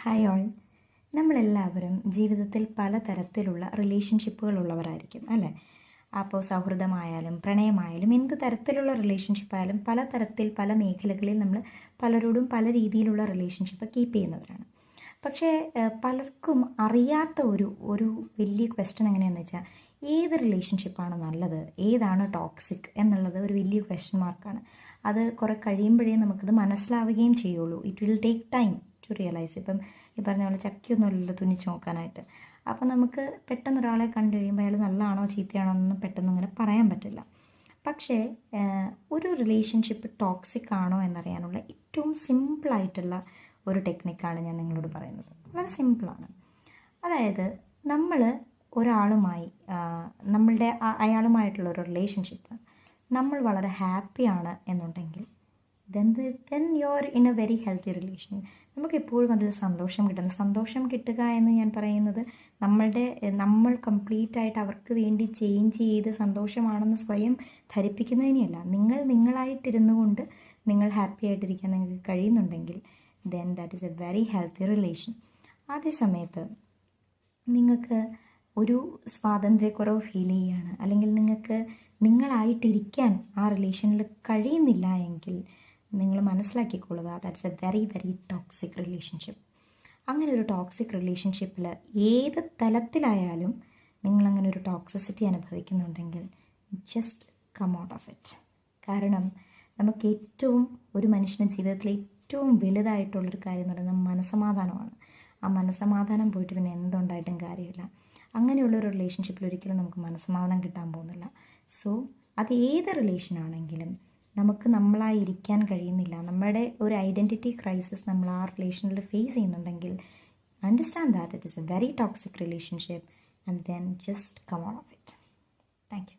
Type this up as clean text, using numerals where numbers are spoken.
Hi all. നമ്മളെല്ലാവരും ജീവിതത്തിൽ പലതരത്തിലുള്ള റിലേഷൻഷിപ്പുകളുള്ളവരായിരിക്കും അല്ലേ? അപ്പോൾ സൗഹൃദമായാലും പ്രണയമായാലും എന്ത് തരത്തിലുള്ള റിലേഷൻഷിപ്പായാലും പല തരത്തിൽ പല മേഖലകളിൽ നമ്മൾ പലരോടും പല രീതിയിലുള്ള റിലേഷൻഷിപ്പ് കീപ്പ് ചെയ്യുന്നവരാണ്. പക്ഷേ പലർക്കും അറിയാത്ത ഒരു വലിയ ക്വസ്റ്റ്യൻ എങ്ങനെയാണെന്ന് വെച്ചാൽ, ഏത് റിലേഷൻഷിപ്പാണ് നല്ലത്, ഏതാണ് ടോക്സിക് എന്നുള്ളത് ഒരു വലിയ ക്വസ്റ്റ്യൻ മാർക്കാണ്. അത് കുറേ കഴിയുമ്പോഴേ നമുക്കത് മനസ്സിലാവുകയും ചെയ്യുള്ളൂ. It will take time to realise. ഇപ്പം ഈ പറഞ്ഞ പോലെ ചക്കിയൊന്നുമല്ലല്ലോ തുന്നിച്ച് നോക്കാനായിട്ട്. അപ്പം നമുക്ക് പെട്ടെന്ന് ഒരാളെ കണ്ടു കഴിയുമ്പോൾ അയാൾ നല്ലതാണോ ചീത്തയാണോ എന്നൊന്നും പെട്ടെന്ന് അങ്ങനെ പറയാൻ പറ്റില്ല. പക്ഷേ ഒരു റിലേഷൻഷിപ്പ് ടോക്സിക് ആണോ എന്നറിയാനുള്ള ഏറ്റവും സിമ്പിളായിട്ടുള്ള ഒരു ടെക്നിക്കാണ് ഞാൻ നിങ്ങളോട് പറയുന്നത്. വളരെ സിമ്പിളാണ്. അതായത് നമ്മൾ ഒരാളുമായി നമ്മളുടെ അയാളുമായിട്ടുള്ള ഒരു റിലേഷൻഷിപ്പ് നമ്മൾ വളരെ ഹാപ്പിയാണ് എന്നുണ്ടെങ്കിൽ then you're in a very healthy relation. നമുക്കെപ്പോഴും അതിൽ സന്തോഷം കിട്ടുന്നു. സന്തോഷം കിട്ടുക എന്ന് ഞാൻ പറയുന്നത് നമ്മൾ കംപ്ലീറ്റ് ആയിട്ട് അവർക്ക് വേണ്ടി ചേഞ്ച് ചെയ്ത് സന്തോഷമാണെന്ന് സ്വയം ധരിപ്പിക്കുന്നതിനെയല്ല. നിങ്ങളായിട്ടിരുന്നു കൊണ്ട് നിങ്ങൾ ഹാപ്പി ആയിട്ടിരിക്കാൻ നിങ്ങൾക്ക് കഴിയുന്നുണ്ടെങ്കിൽ then that is a very healthy relation. അതേ സമയത്ത് നിങ്ങൾക്ക് ഒരു സ്വാതന്ത്ര്യക്കുറവ് ഫീൽ ചെയ്യുകയാണ്, അല്ലെങ്കിൽ നിങ്ങൾക്ക് നിങ്ങളായിട്ടിരിക്കാൻ ആ റിലേഷനിൽ കഴിയുന്നില്ല എങ്കിൽ നിങ്ങൾ മനസ്സിലാക്കിക്കൊള്ളുക, that's a very very toxic relationship. അങ്ങനെ ഒരു ടോക്സിക് റിലേഷൻഷിപ്പിൽ ഏത് തലത്തിലായാലും നിങ്ങളങ്ങനെ ഒരു ടോക്സിസിറ്റി അനുഭവിക്കുന്നുണ്ടെങ്കിൽ just come out of it. കാരണം നമുക്ക് ഒരു മനുഷ്യൻ്റെ ജീവിതത്തിൽ ഏറ്റവും വലുതായിട്ടുള്ളൊരു കാര്യം എന്ന് പറയുന്നത് മനസ്സമാധാനമാണ്. ആ മനസ്സമാധാനം പോയിട്ട് പിന്നെ എന്തുണ്ടായിട്ടും കാര്യമില്ല. അങ്ങനെയുള്ളൊരു റിലേഷൻഷിപ്പിൽ ഒരിക്കലും നമുക്ക് മനസ്സമാധാനം കിട്ടാൻ പോകുന്നില്ല. സോ അത് ഏത് റിലേഷനാണെങ്കിലും നമുക്ക് നമ്മളായി ഇരിക്കാൻ കഴിയുന്നില്ല, നമ്മുടെ ഒരു ഐഡൻറ്റിറ്റി ക്രൈസിസ് നമ്മൾ ആ റിലേഷനിൽ ഫേസ് ചെയ്യുന്നുണ്ടെങ്കിൽ understand that it is a very toxic relationship and then just come out of it. Thank U.